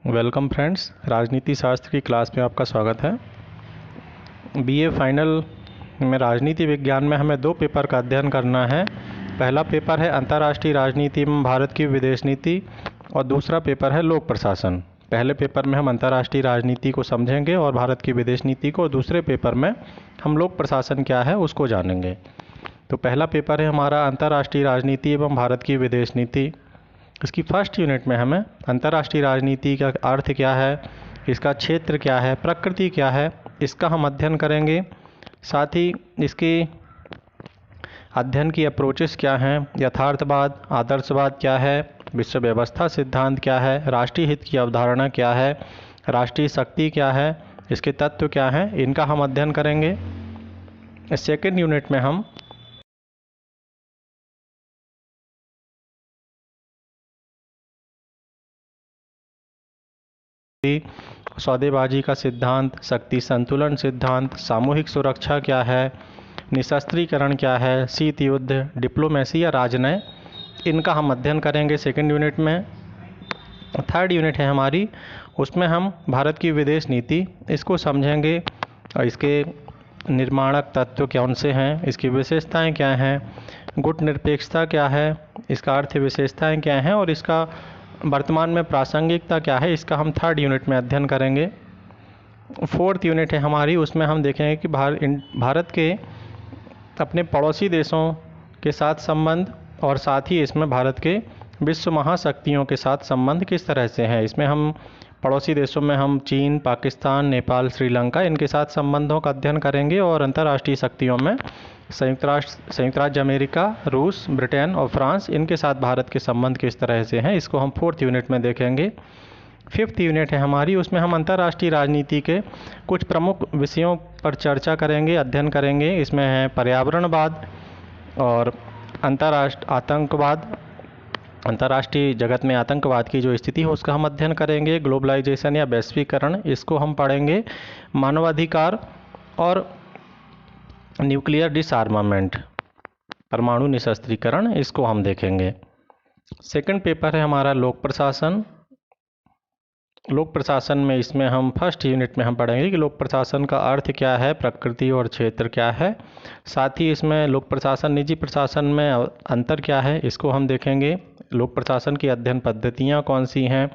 Welcome friends, राजनीति शास्त्र की क्लास में आपका स्वागत है। बीए फाइनल में राजनीति विज्ञान में हमें दो पेपर का अध्ययन करना है। पहला पेपर है अंतर्राष्ट्रीय राजनीति में भारत की विदेश नीति और दूसरा पेपर है लोक प्रशासन। पहले पेपर में हम अंतर्राष्ट्रीय राजनीति को समझेंगे और भारत की विदेश नीति को, दूसरे पेपर में हम लोक प्रशासन क्या है उसको जानेंगे। तो पहला पेपर है हमारा अंतर्राष्ट्रीय राजनीति एवं भारत की विदेश नीति। इसकी फर्स्ट यूनिट में हमें अंतर्राष्ट्रीय राजनीति का अर्थ क्या है, इसका क्षेत्र क्या है, प्रकृति क्या है, इसका हम अध्ययन करेंगे। साथ ही इसके अध्ययन की अप्रोचेस क्या हैं, यथार्थवाद, आदर्शवाद क्या है, विश्व व्यवस्था सिद्धांत क्या है, राष्ट्रीय हित की अवधारणा क्या है, राष्ट्रीय शक्ति क्या है, इसके तत्व क्या हैं, इनका हम अध्ययन करेंगे। सेकेंड यूनिट में हम सौदेबाजी का सिद्धांत, शक्ति संतुलन सिद्धांत, सामूहिक सुरक्षा क्या है, निशस्त्रीकरण क्या है, शीत युद्ध, डिप्लोमेसी या राजनय, इनका हम अध्ययन करेंगे सेकंड यूनिट में। थर्ड यूनिट है हमारी, उसमें हम भारत की विदेश नीति इसको समझेंगे और इसके निर्माणक तत्व कौन से हैं, इसकी विशेषताएं क्या हैं, गुट निरपेक्षता क्या है, इसका अर्थ विशेषताएं क्या हैं और इसका वर्तमान में प्रासंगिकता क्या है, इसका हम थर्ड यूनिट में अध्ययन करेंगे। फोर्थ यूनिट है हमारी, उसमें हम देखेंगे कि भारत के अपने पड़ोसी देशों के साथ संबंध और साथ ही इसमें भारत के विश्व महाशक्तियों के साथ संबंध किस तरह से हैं। इसमें हम पड़ोसी देशों में हम चीन, पाकिस्तान, नेपाल, श्रीलंका, इनके साथ संबंधों का अध्ययन करेंगे और अंतर्राष्ट्रीय शक्तियों में संयुक्त राज्य अमेरिका, रूस, ब्रिटेन और फ्रांस, इनके साथ भारत के संबंध किस तरह से हैं, इसको हम फोर्थ यूनिट में देखेंगे। फिफ्थ यूनिट है हमारी, उसमें हम अंतर्राष्ट्रीय राजनीति के कुछ प्रमुख विषयों पर चर्चा करेंगे, अध्ययन करेंगे। इसमें है पर्यावरणवाद और आतंकवाद, अंतर्राष्ट्रीय जगत में आतंकवाद की जो स्थिति है उसका हम अध्ययन करेंगे। ग्लोबलाइजेशन या वैश्वीकरण, इसको हम पढ़ेंगे। मानवाधिकार और न्यूक्लियर डिसआर्मामेंट, परमाणु निशस्त्रीकरण, इसको हम देखेंगे। सेकंड पेपर है हमारा लोक प्रशासन। लोक प्रशासन में इसमें हम फर्स्ट यूनिट में हम पढ़ेंगे कि लोक प्रशासन का अर्थ क्या है, प्रकृति और क्षेत्र क्या है। साथ ही इसमें लोक प्रशासन निजी प्रशासन में अंतर क्या है, इसको हम देखेंगे। लोक प्रशासन की अध्ययन पद्धतियाँ कौन सी हैं,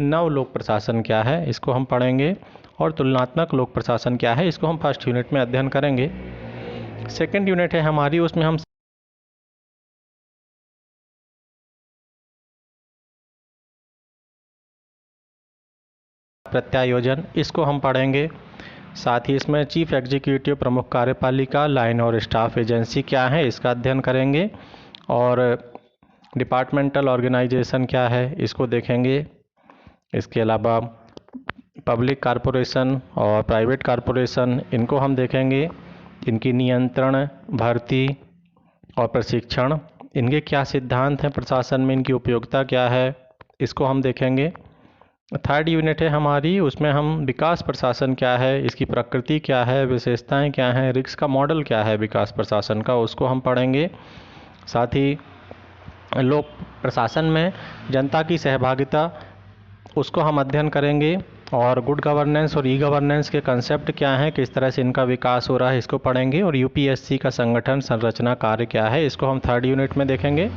नव लोक प्रशासन क्या है, इसको हम पढ़ेंगे और तुलनात्मक लोक प्रशासन क्या है, इसको हम फर्स्ट यूनिट में अध्ययन करेंगे। सेकेंड यूनिट है हमारी, उसमें हम प्रत्यायोजन, इसको हम पढ़ेंगे। साथ ही इसमें चीफ एग्जीक्यूटिव, प्रमुख कार्यपालिका, लाइन और स्टाफ एजेंसी क्या है, इसका अध्ययन करेंगे और डिपार्टमेंटल ऑर्गेनाइजेशन क्या है, इसको देखेंगे। इसके अलावा पब्लिक कारपोरेशन और प्राइवेट कारपोरेशन, इनको हम देखेंगे। इनकी नियंत्रण, भर्ती और प्रशिक्षण, इनके क्या सिद्धांत हैं प्रशासन में, इनकी उपयोगिता क्या है, इसको हम देखेंगे। थर्ड यूनिट है हमारी, उसमें हम विकास प्रशासन क्या है, इसकी प्रकृति क्या है, विशेषताएं क्या हैं, रिस्क का मॉडल क्या है विकास प्रशासन का, उसको हम पढ़ेंगे। साथ ही लोक प्रशासन में जनता की सहभागिता, उसको हम अध्ययन करेंगे और गुड गवर्नेंस और ई गवर्नेंस के कंसेप्ट क्या हैं, किस तरह से इनका विकास हो रहा है, इसको पढ़ेंगे। और यूपीएससी का संगठन संरचना कार्य क्या है, इसको हम थर्ड यूनिट में देखेंगे।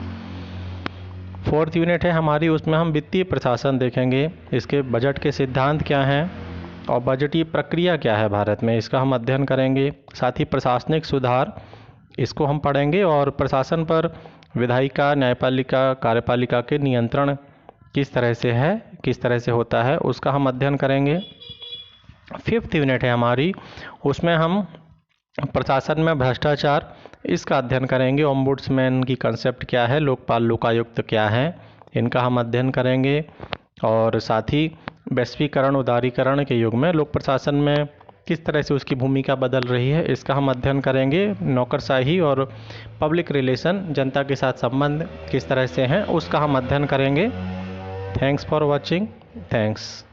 फोर्थ यूनिट है हमारी, उसमें हम वित्तीय प्रशासन देखेंगे, इसके बजट के सिद्धांत क्या हैं और बजटीय प्रक्रिया क्या है भारत में, इसका हम अध्ययन करेंगे। साथ ही प्रशासनिक सुधार, इसको हम पढ़ेंगे और प्रशासन पर विधायिका, न्यायपालिका, कार्यपालिका के नियंत्रण किस तरह से है, किस तरह से होता है, उसका हम अध्ययन करेंगे। फिफ्थ यूनिट है हमारी, उसमें हम प्रशासन में भ्रष्टाचार, इसका अध्ययन करेंगे। ओम्बुड्समैन की कंसेप्ट क्या है, लोकपाल, लोकायुक्त क्या है, इनका हम अध्ययन करेंगे। और साथ ही वैश्वीकरण, उदारीकरण के युग में लोक प्रशासन में किस तरह से उसकी भूमिका बदल रही है, इसका हम अध्ययन करेंगे। नौकरशाही और पब्लिक रिलेशन, जनता के साथ संबंध किस तरह से हैं, उसका हम अध्ययन करेंगे। Thanks for watching. थैंक्स।